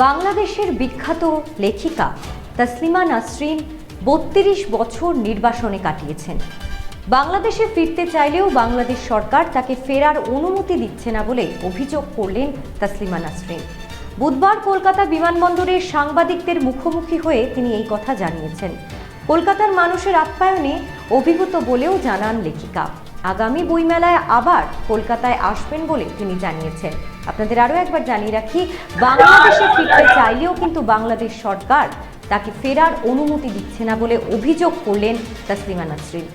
বাংলাদেশের বিখ্যাত লেখিকা তাসলিমা নাসরিন ৩২ বছর নির্বাসনে কাটিয়েছেন। বাংলাদেশে ফিরতে চাইলেও বাংলাদেশ সরকার তাকে ফেরার অনুমতি দিচ্ছে না বলে অভিযোগ করলেন তাসলিমা নাসরিন। বুধবার কলকাতা বিমানবন্দরে সাংবাদিকদের মুখোমুখি হয়ে তিনি এই কথা জানিয়েছেন। কলকাতার মানুষের আপ্যায়নে অভিভূত বলেও জানান লেখিকা। আগামী বইমেলায় আবার কলকাতায় আসবেন বলে তিনি জানিয়েছেন। আপনাদের আরও একবার জানিয়ে রাখি, বাংলাদেশে ফিরতে চাইলেও কিন্তু বাংলাদেশ সরকার তাকে ফেরার অনুমতি দিচ্ছে না বলে অভিযোগ করলেন তাসলিমা নাসরিন।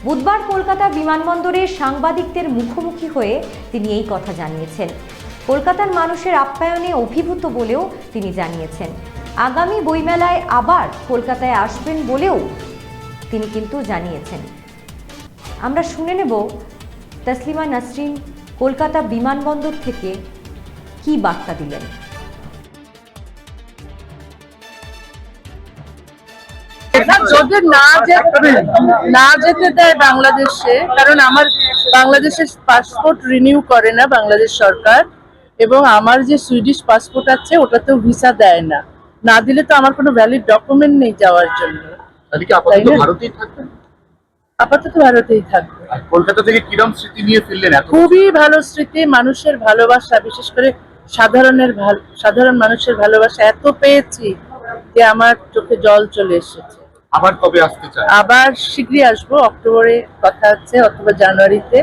বুধবার কলকাতা বিমানবন্দরে সাংবাদিকদের মুখোমুখি হয়ে তিনি এই কথা জানিয়েছেন। কলকাতার মানুষের আপ্যায়নে অভিভূত বলেও তিনি জানিয়েছেন। আগামী বইমেলায় আবার কলকাতায় আসবেন বলেও তিনি কিন্তু জানিয়েছেন। আমরা শুনে নেব তাসলিমা নাসরিন কলকাতা বিমানবন্দর থেকে কি বার্তা দিলেন। যদি না যেতে দেয় বাংলাদেশে, কারণ আমার বাংলাদেশের পাসপোর্ট রিনিউ করে না বাংলাদেশ সরকার, এবং আমার যে সুইডিশ পাসপোর্ট আছে ওটাতেও ভিসা দেয় না। না দিলে তো আমার কোনো ভ্যালিড ডকুমেন্ট নেই যাওয়ার জন্য। আপাতত ভারতেই থাকবে। কলকাতা থেকে কিরম স্মৃতি নিয়ে ফিরলেন? খুবই ভালো স্মৃতি, মানুষের ভালোবাসা, বিশেষ করে সাধারণ মানুষের ভালোবাসা এত পেয়েছি যে আমার চোখে জল চলে এসেছে। আবার কবে আসতে চান? আবার শীঘ্রই আসবো, অক্টোবরে কথা আছে, অথবা জানুয়ারিতে।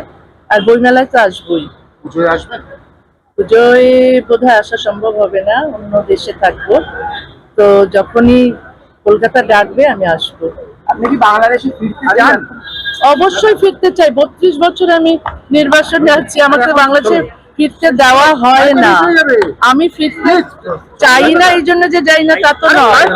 আর বইমেলায় তো আসবোই। পুজোয় আসবেন? পুজোয় বোধহয় আসা সম্ভব হবে না, অন্য দেশে থাকবো। তো যখনই কলকাতা ডাকবে আমি আসবো। আপনি কি বাংলাদেশে ফিরতে চান? অবশ্যই ফিরতে চাই। 32 বছর আমি নির্বাসনে আছি, আমাকে বাংলাদেশে ফিরতে দেওয়া হয় না। আমি ফিরতে চাই না, এই জন্য যে যাই না তা তো নয়।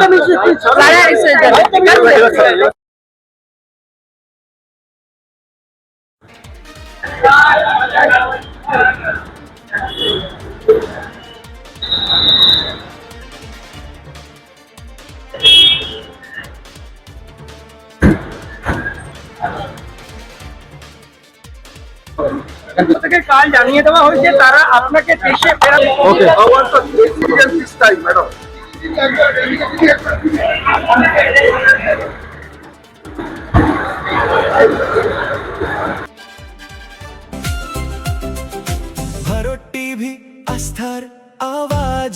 থেকে কাল জানিয়ে দেওয়া হয়েছে তারা আপনাকে দেশে ফেরাতে। Okay, how was the experience this time, madam? Bharat TV, আস্থার আওয়াজ।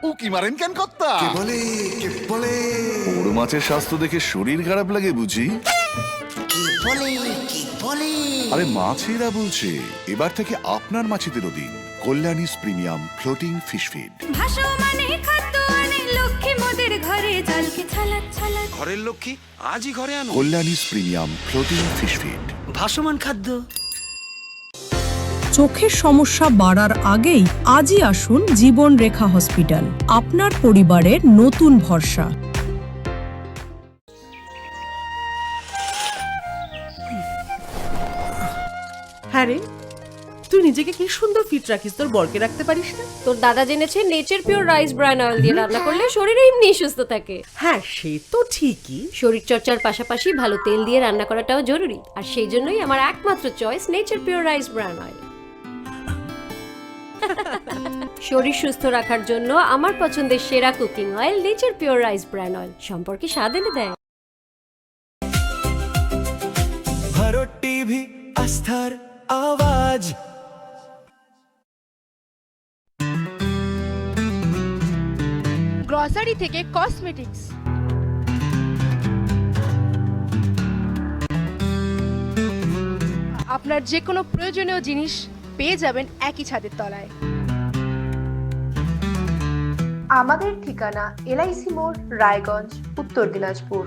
উকি মারেন কেন কর্তা? কে বলে বড় মাছের স্বাস্থ্য দেখে শরীর খারাপ লাগে বুঝি? আরে মাছেরা বলছে, এবার থেকে আপনার মাছেদেরও দিন কল্যাণীস প্রিমিয়াম ফ্লোটিং ফিশ ফিড। ঘরের লক্ষ্মী আজই ঘরে আনো কল্যাণীস প্রিমিয়াম ফ্লোটিং ফিশ ফিড। ভাসমান খাদ্য। চোখের সমস্যা বাড়ার আগেই আজই আসুন জীবন রেখা হসপিটাল, আপনার পরিবারের নতুন ভরসা। হ্যাঁ রে, তুই নিজেকে কি সুন্দর ফিট রাখিস, তোর বরকে রাখতে পারিস না? তোর দাদা জেনেছে nature pure rice bran oil দিয়ে রান্না করলে শরীর এমনি সুস্থ থাকে। হ্যাঁ, সে তো ঠিকই। শরীর চর্চার পাশাপাশি ভালো তেল দিয়ে রান্না করাটাও জরুরি, আর সেই জন্যই আমার একমাত্র choice nature pure rice bran oil. শরীর সুস্থ রাখার জন্য আমার পছন্দের সেরা cooking oil nature pure rice bran oil, সম্পর্কে স্বাদ এনে দেয়। ভারত টিভি, আস্থার আওয়াজ। গ্রসারি থেকে কসমেটিক্স, আপনার যে কোনো প্রয়োজনীয় জিনিস পেয়ে যাবেন একই ছাদের তলায়। আমাদের ঠিকানা LIC মোড়, রায়গঞ্জ, উত্তর দিনাজপুর।